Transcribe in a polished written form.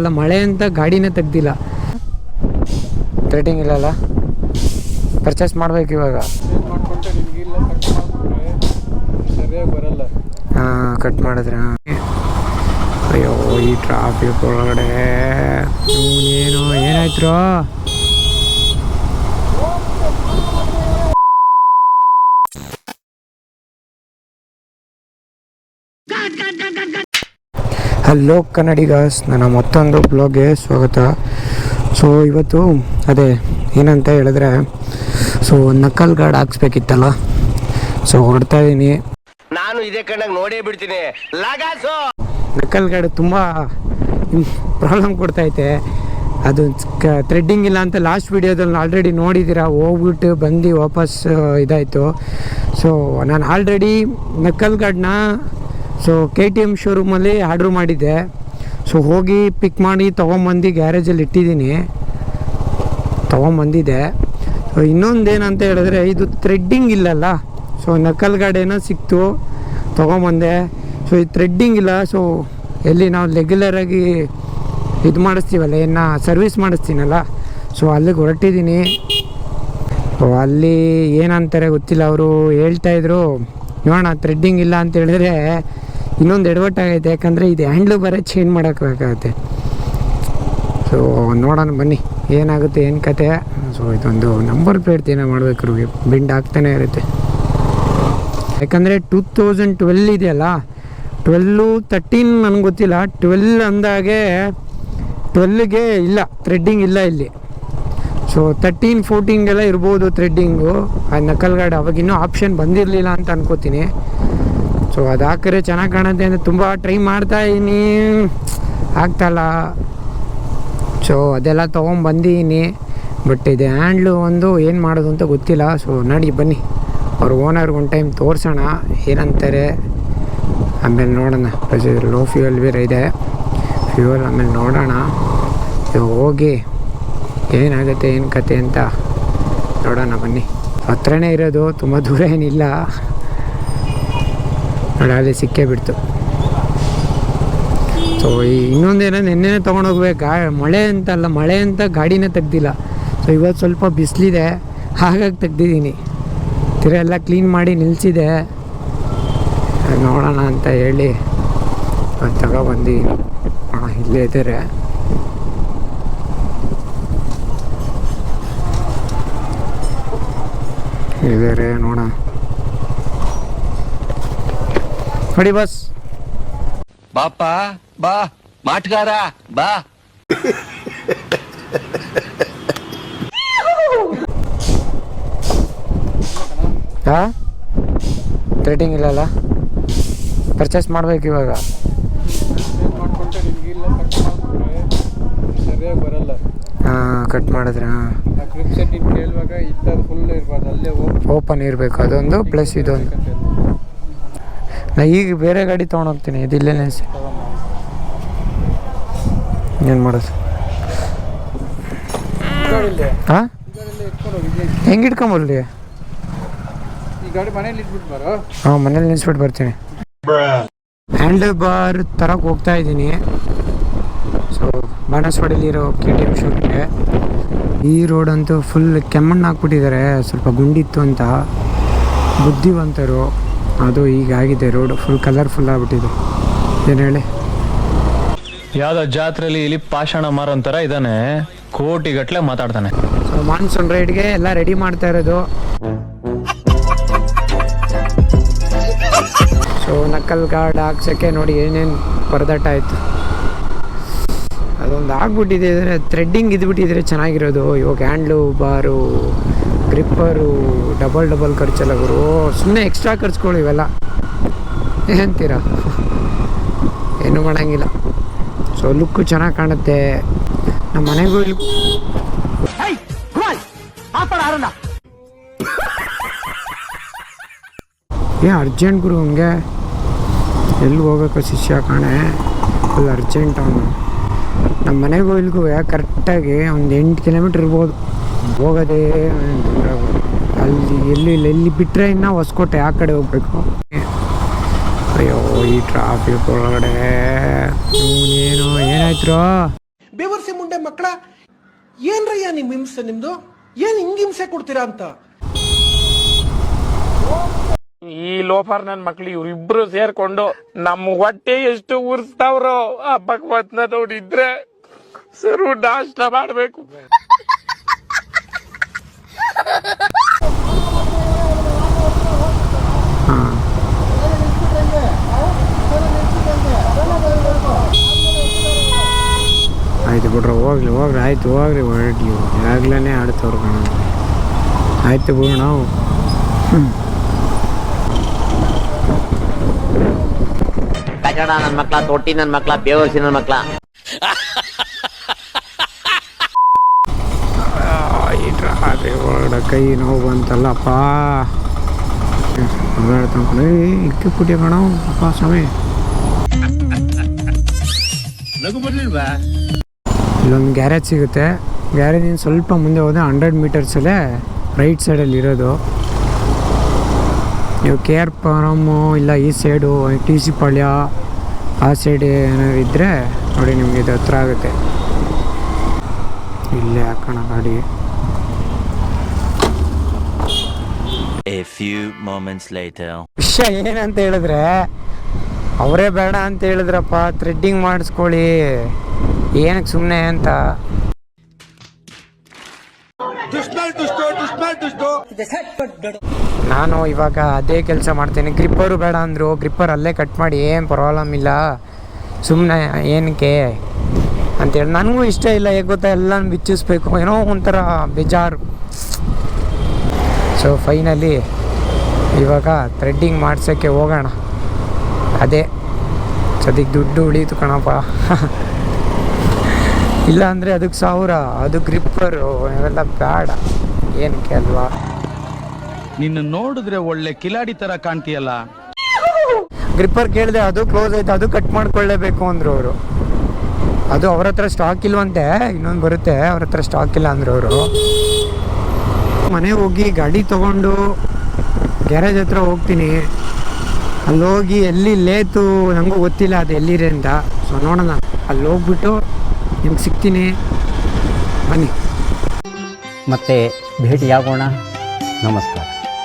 ಅಲ್ಲ ಮಳೆ ಅಂತ ಗಾಡಿನೇ ತೆಗ್ದಿಲ್ಲ. ರೇಟಿಂಗ್ ಇಲ್ಲಲ್ಲ, ಪರ್ಚೇಸ್ ಮಾಡ್ಬೇಕು ಇವಾಗ. ಹಾಂ, ಕಟ್ ಮಾಡಿದ್ರೆ ಅಯ್ಯೋ ಈ ಟ್ರಾಫಿಕ್ ಒಳಗಡೆ ಏನಾಯ್ತು? ಹಲೋ ಕನ್ನಡಿಗಸ್, ನನ್ನ ಮತ್ತೊಂದು ಬ್ಲಾಗ್ಗೆ ಸ್ವಾಗತ. ಸೊ ಇವತ್ತು ಅದೇ ಏನಂತ ಹೇಳಿದ್ರೆ, ಸೊ ನಕಲ್ ಗಾರ್ಡ್ ಹಾಕ್ಸ್ಬೇಕಿತ್ತಲ್ಲ, ಸೊ ಹೊರಡ್ತಾ ಇದ್ದೀನಿ. ನಾನು ಇದೇ ಕಣ್ಣಾಗ ನೋಡೇ ಬಿಡ್ತೀನಿ. ನಕಲ್ ಗಾರ್ಡ್ ತುಂಬ ಪ್ರಾಬ್ಲಮ್ ಕೊಡ್ತೈತೆ. ಅದು ಥ್ರೆಡ್ಡಿಂಗ್ ಇಲ್ಲ ಅಂತ ಲಾಸ್ಟ್ ವೀಡಿಯೋದಲ್ಲಿ ಆಲ್ರೆಡಿ ನೋಡಿದ್ದೀರಾ. ಹೋಗ್ಬಿಟ್ಟು ಬಂದು ವಾಪಸ್ ಇದಾಯಿತು. ಸೊ ನಾನು ಆಲ್ರೆಡಿ ನಕಲ್ ಗಾರ್ಡ್ನ KTM ಶೋರೂಮಲ್ಲಿ ಆರ್ಡ್ರ್ ಮಾಡಿದ್ದೆ. ಸೊ ಹೋಗಿ ಪಿಕ್ ಮಾಡಿ ತೊಗೊಂಬಂದು ಗ್ಯಾರೇಜಲ್ಲಿ ಇಟ್ಟಿದ್ದೀನಿ, ತೊಗೊಂಬಂದಿದ್ದೆ. ಸೊ ಇನ್ನೊಂದೇನಂತ ಹೇಳಿದ್ರೆ, ಇದು ಥ್ರೆಡ್ಡಿಂಗ್ ಇಲ್ಲಲ್ಲ. ಸೊ ನಕಲ್ ಗಾರ್ಡ್ ಏನೋ ಸಿಕ್ತು, ತೊಗೊಂಬಂದೆ. ಸೊ ಇದು ಥ್ರೆಡ್ಡಿಂಗ್ ಇಲ್ಲ. ಸೊ ಎಲ್ಲಿ ನಾವು ರೆಗ್ಯುಲರಾಗಿ ಇದು ಮಾಡಿಸ್ತೀವಲ್ಲ, ಏನು ಸರ್ವಿಸ್ ಮಾಡಿಸ್ತೀನಲ್ಲ, ಸೊ ಅಲ್ಲಿಗೆ ಹೊರಟಿದ್ದೀನಿ. ಅಲ್ಲಿ ಏನಂತಾರೆ ಗೊತ್ತಿಲ್ಲ, ಅವರು ಹೇಳ್ತಾಯಿದ್ರು ನೋಡೋಣ ಥ್ರೆಡ್ಡಿಂಗ್ ಇಲ್ಲ ಅಂತ ಹೇಳಿದ್ರೆ ಇನ್ನೊಂದು ಎಡವಟ್ಟಾಗೈತೆ. ಯಾಕಂದರೆ ಇದು ಹ್ಯಾಂಡ್ಲು ಬರೋ ಚೇಂಜ್ ಮಾಡೋಕ್ಕಾಗತ್ತೆ. ಸೊ ನೋಡೋಣ ಬನ್ನಿ ಏನಾಗುತ್ತೆ, ಏನು ಕತೆ. ಸೊ ಇದೊಂದು ನಂಬರ್ ಪ್ಲೇಟ್ ಏನೋ ಮಾಡಬೇಕು, ಬೆಂಡ್ ಆಗ್ತಾನೆ ಇರುತ್ತೆ. ಯಾಕಂದರೆ 2012 ಇದೆಯಲ್ಲ, 12-13 ನನಗೆ ಗೊತ್ತಿಲ್ಲ. 12 ಅಂದಾಗೆ 12ಗೆ ಇಲ್ಲ ಥ್ರೆಡ್ಡಿಂಗ್ ಇಲ್ಲ ಇಲ್ಲಿ. ಸೊ 13-14ಗೆಲ್ಲ ಇರ್ಬೋದು ಥ್ರೆಡ್ಡಿಂಗು. ಆ ನಕಲ್ ಗಾರ್ಡ್ ಅವಾಗಿನ್ನೂ ಆಪ್ಷನ್ ಬಂದಿರಲಿಲ್ಲ ಅಂತ ಅನ್ಕೋತೀನಿ. ಸೊ ಅದು ಹಾಕಿದ್ರೆ ಚೆನ್ನಾಗಿ ಕಾಣುತ್ತೆ ಅಂತ ತುಂಬ ಟ್ರೈ ಮಾಡ್ತಾಯಿದ್ದೀನಿ, ಆಗ್ತಾಯಿಲ್ಲ. ಸೊ ಅದೆಲ್ಲ ತೊಗೊಂಬಂದಿದ್ದೀನಿ. ಬಟ್ ಇದು ಹ್ಯಾಂಡ್ಲು ಒಂದು ಏನು ಮಾಡೋದು ಅಂತ ಗೊತ್ತಿಲ್ಲ. ಸೊ ನೋಡಿ ಬನ್ನಿ, ಅವ್ರ ಓನರ್ಗೆ ಒಂದು ಟೈಮ್ ತೋರಿಸೋಣ ಏನಂತಾರೆ, ಆಮೇಲೆ ನೋಡೋಣ. ಲೋ ಫ್ಯೂಯಲ್ ಬೇರೆ ಇದೆ, ಫ್ಯೂಯಲ್ ಆಮೇಲೆ ನೋಡೋಣ. ಹೋಗಿ ಏನಾಗುತ್ತೆ ಏನು ಕತೆ ಅಂತ ನೋಡೋಣ ಬನ್ನಿ. ಹತ್ರನೇ ಇರೋದು, ತುಂಬ ದೂರ ಏನಿಲ್ಲ. ನೋಡಿ ಅಲ್ಲಿ ಸಿಕ್ಕೇ ಬಿಡ್ತು. ಸೊ ಇನ್ನೊಂದೇನೋ ನಿನ್ನೆ ತೊಗೊಂಡೋಗ್ಬೇಕು. ಮಳೆ ಅಂತ ಗಾಡಿನೇ ತೆಗ್ದಿಲ್ಲ. ಸೊ ಇವತ್ತು ಸ್ವಲ್ಪ ಬಿಸಿಲಿದೆ, ಹಾಗಾಗಿ ತೆಗ್ದಿದ್ದೀನಿ. ತಿರ ಎಲ್ಲ ಕ್ಲೀನ್ ಮಾಡಿ ನಿಲ್ಲಿಸಿದೆ, ನೋಡೋಣ ಅಂತ ಹೇಳಿ ಅದು ತಗೊಬಂದು ಇಲ್ಲೇ ಇದ್ದಾರೆ. ನೋಡೋಣ ನೋಡಿ ಬಸ್. ಬಾಪ ಬಾ ಮಾಟ್ಗಾರ ಬಾ. ಹಾಂ, ರೇಟಿಂಗ್ ಇಲ್ಲಲ್ಲ, ಪರ್ಚೇಸ್ ಮಾಡ್ಬೇಕು ಇವಾಗ. ಹಾಂ, ಕಟ್ ಮಾಡಿದ್ರೆ ಓಪನ್ ಇರಬೇಕು. ಅದೊಂದು ಪ್ಲಸ್ ಇದೊಂದು. ನಾ ಈಗ ಬೇರೆ ಗಾಡಿ ತೊಗೊಂಡೋಗ್ತೀನಿ, ಇದಿಲ್ಲೇ ನಿಲ್ಲಿಸಿ. ಏನು ಮಾಡೋದು? ಹಾಂ, ಹೆಂಗೆ ಇಟ್ಕೊಂಬರ್ಲಿ? ಹಾಂ, ಮನೇಲಿ ನಿಲ್ಲಿಸ್ಬಿಟ್ಟು ಬರ್ತೀನಿ. ಹ್ಯಾಂಡಲ್ ಬಾರ್ ತರಕ್ಕೆ ಹೋಗ್ತಾ ಇದ್ದೀನಿ. ಸೊ ಬಾಣಸ್ವಾಡಿಲಿರೋ KTM ಶೋರೂಮ್ಗೆ. ಈ ರೋಡ್ ಅಂತೂ ಫುಲ್ ಕೆಮ್ಮಣ್ಣು ಹಾಕ್ಬಿಟ್ಟಿದ್ದಾರೆ. ಸ್ವಲ್ಪ ಗುಂಡಿತ್ತು ಅಂತ ಬುದ್ಧಿವಂತರು, ಅದು ಹೀಗಾಗಿದೆ. ರೋಡ್ ಫುಲ್ ಕಲರ್ಫುಲ್ ಆಗ್ಬಿಟ್ಟಿದೆ. ಏನು ಹೇಳಿ, ಯಾವುದೋ ಜಾತ್ರೆಯಲ್ಲಿ ಇಲ್ಲಿ ಪಾಷಾಣ ಮಾರೋಂಥರ ಇದ್ದಾನೆ, ಕೋಟಿಗಟ್ಟಲೆ ಮಾತಾಡ್ತಾನೆ. ಸೊ ಮಾನ್ಸೂನ್ ರೈಡ್ಗೆ ಎಲ್ಲ ರೆಡಿ ಮಾಡ್ತಾ ಇರೋದು. ಸೊ ನಕಲ್ ಗಾರ್ಡ್ ಹಾಕ್ಸೋಕ್ಕೆ ನೋಡಿ ಏನೇನು ಪರದಾಟ ಆಯಿತು. ಅದೊಂದು ಆಗ್ಬಿಟ್ಟಿದೆ. ಥ್ರೆಡ್ಡಿಂಗ್ ಇದ್ಬಿಟ್ಟಿದ್ರೆ ಚೆನ್ನಾಗಿರೋದು. ಇವಾಗ ಹ್ಯಾಂಡ್ಲು ಬಾರು, ಗ್ರಿಪ್ಪರು, ಡಬಲ್ ಖರ್ಚೆಲ್ಲ ಗುರು. ಸುಮ್ಮನೆ ಎಕ್ಸ್ಟ್ರಾ ಖರ್ಚ್ಕೊಳ್ಳಿ ಇವೆಲ್ಲ, ಏನಂತೀರ? ಏನೂ ಮಾಡೋಂಗಿಲ್ಲ. ಸೊ ಲುಕ್ಕು ಚೆನ್ನಾಗಿ ಕಾಣುತ್ತೆ. ನಮ್ಮ ಮನೆಗೂ ಇಲ್ಲಿ ಅರ್ಜೆಂಟ್ ಗುರು. ಹಂಗೆ ಎಲ್ಲಿ ಹೋಗ್ಬೇಕು ಶಿಷ್ಯ ಕಾಣೆ, ಫುಲ್ ಅರ್ಜೆಂಟ್ ಅವನು. ನಮ್ಮ ಮನೆಗೂ ಇಲ್ಗೂ ಕರೆಕ್ಟಾಗಿ ಒಂದು 8 ಕಿಲೋಮೀಟ್ರ್ ಇರ್ಬೋದು ಹೋಗೋದೇ. ಅಲ್ಲಿ ಎಲ್ಲಿ ಬಿಟ್ಟರೆ ಇನ್ನೂ ಹೊಸಕೋಟೆ ಆ ಕಡೆ ಹೋಗ್ಬೇಕು. ಅಯ್ಯೋ ಈ ಟ್ರಾಫಿಕ್ ಒಳಗಡೆ ಏನಾಯ್ತು? ಬೇವರ್ಸಿ ಮುಂಡೆ ಮಕ್ಕಳ, ಏನ್ರಯ್ಯ ನಿಮ್ ಹಿಂಸೆ? ನಿಮ್ದು ಏನ್ ಹಿಂಗ್ ಹಿಂಸೆ ಕೊಡ್ತೀರಾ ಅಂತ. ಈ ಲೋಫರ್ ನನ್ ಮಕ್ಳು ಇವ್ರಿಬ್ರು ಸೇರ್ಕೊಂಡು ನಮ್ಮ ಹೊಟ್ಟೆ ಎಷ್ಟು ಉರ್ಸ್ತಾವ್ರೋ ಆ ಭಗವತ್ನ ನೋಡಿದ್ರೆ ಸರು ನಾಷ್ಟ ಮಾಡ್ಬೇಕು. ಆಯ್ತು ಬಿಡ್ರ, ಹೋಗ್ಲಿ ಆಯ್ತು ಹೋಗ್ರಿ ಹೊರಡ್ಲಿ, ಆಗ್ಲೇ ಆಡ್ತವ್ರು ಕಣ. ಆಯ್ತು ಬಿಡು ನಾವು. ಕಚಡ ನನ್ ಮಕ್ಳ, ತೊಟ್ಟಿ ನನ್ ಮಕ್ಳ, ಬೇವರ್ಸಿ ನನ್ ಮಕ್ಳ. ಒಳಗಡೆ ಕೈ ನೋವು ಬಂತಲ್ಲಪ್ಪ. ಇಕ್ಕೆ ಪುಟ್ಟಿ ಕಣ ಅಪ್ಪ ಸ್ವಾಮಿ. ಇಲ್ಲೊಂದು ಗ್ಯಾರೇಜ್ ಸಿಗುತ್ತೆ. ಗ್ಯಾರೇಜಿಂದ ಸ್ವಲ್ಪ ಮುಂದೆ ಹೋದರೆ 100 ಮೀಟರ್ಸಲ್ಲೇ ರೈಟ್ ಸೈಡಲ್ಲಿ ಇರೋದು. ನೀವು KR ಫಾರಮ್ಮು ಇಲ್ಲ ಈ ಸೈಡು TC ಪಾಳ್ಯ ಆ ಸೈಡ್ ಏನಾದ್ರು ಇದ್ದರೆ ನೋಡಿ, ನಿಮಗೆ ಇದು ಹತ್ರ ಆಗುತ್ತೆ. ಇಲ್ಲೇ ಹಾಕೋಣ ಗಾಡಿ. A few moments later. ವಿಷಯ ಏನಂತ ಹೇಳಿದ್ರೆ, ಅವರೇ ಬೇಡ ಅಂತ ಹೇಳಿದ್ರಪ್ಪ, ಥ್ರೆಡ್ಡಿಂಗ್ ಮಾಡಿಸ್ಕೊಳ್ಳಿ, ಏನಕ್ಕೆ ಸುಮ್ಮನೆ ಅಂತ. ನಾನು ಇವಾಗ ಅದೇ ಕೆಲಸ ಮಾಡ್ತೇನೆ. ಗ್ರಿಪ್ಪರು ಬೇಡ ಅಂದರು, ಗ್ರಿಪ್ಪರ್ ಅಲ್ಲೇ ಕಟ್ ಮಾಡಿ, ಏನು ಪ್ರಾಬ್ಲಮ್ ಇಲ್ಲ, ಸುಮ್ಮನೆ ಏನಕ್ಕೆ ಅಂತೇಳಿ. ನನಗೂ ಇಷ್ಟ ಇಲ್ಲ, ಹೇಗೆ ಗೊತ್ತಾ, ಎಲ್ಲ ಬಿಚ್ಚಿಸ್ಬೇಕು, ಏನೋ ಒಂಥರ ಬೇಜಾರು. ಸೊ ಫೈನಲಿ ಇವಾಗ ಥ್ರೆಡ್ಡಿಂಗ್ ಮಾಡ್ಸೋಕ್ಕೆ ಹೋಗೋಣ. ಅದೇ ಸದ್ಯಕ್ಕೆ ದುಡ್ಡು ಉಳೀತು ಕಣಪ್ಪ. ಇಲ್ಲ ಅಂದರೆ ಅದಕ್ಕೆ 1000, ಅದು ಗ್ರಿಪ್ಪರು ಇವೆಲ್ಲ ಬೇಡ, ಏನಕ್ಕೆ ಅಲ್ವಾ. ನಿನ್ನ ನೋಡಿದ್ರೆ ಒಳ್ಳೆ ಕಿಲಾಡಿ ತರ ಕಾಣ್ತೀಯಲ್ಲ. ಗ್ರಿಪ್ಪರ್ ಕೇಳಿದೆ, ಅದು ಕ್ಲೋಸ್ ಆಯ್ತು, ಅದು ಕಟ್ ಮಾಡ್ಕೊಳ್ಳೇಬೇಕು ಅಂದರು ಅವರು. ಅದು ಅವ್ರ ಹತ್ರ ಸ್ಟಾಕ್ ಇಲ್ವಂತೆ, ಇನ್ನೊಂದು ಬರುತ್ತೆ, ಅವ್ರ ಹತ್ರ ಸ್ಟಾಕ್ ಇಲ್ಲ ಅಂದರು ಅವರು. ಮನೆಗೆ ಹೋಗಿ ಗಾಡಿ ತೊಗೊಂಡು ಗ್ಯಾರೇಜ್ ಹತ್ರ ಹೋಗ್ತೀನಿ. ಅಲ್ಲಿ ಹೋಗಿ ಎಲ್ಲಿ ಲೇತು ನನಗೂ ಗೊತ್ತಿಲ್ಲ ಅದು ಎಲ್ಲಿದೆ ಅಂತ. ಸೊ ನೋಡೋಣ, ಅಲ್ಲಿ ಹೋಗ್ಬಿಟ್ಟು ನಿಮ್ಗೆ ಸಿಗ್ತೀನಿ, ಬನ್ನಿ. ಮತ್ತೆ ಭೇಟಿಯಾಗೋಣ. ನಮಸ್ಕಾರ.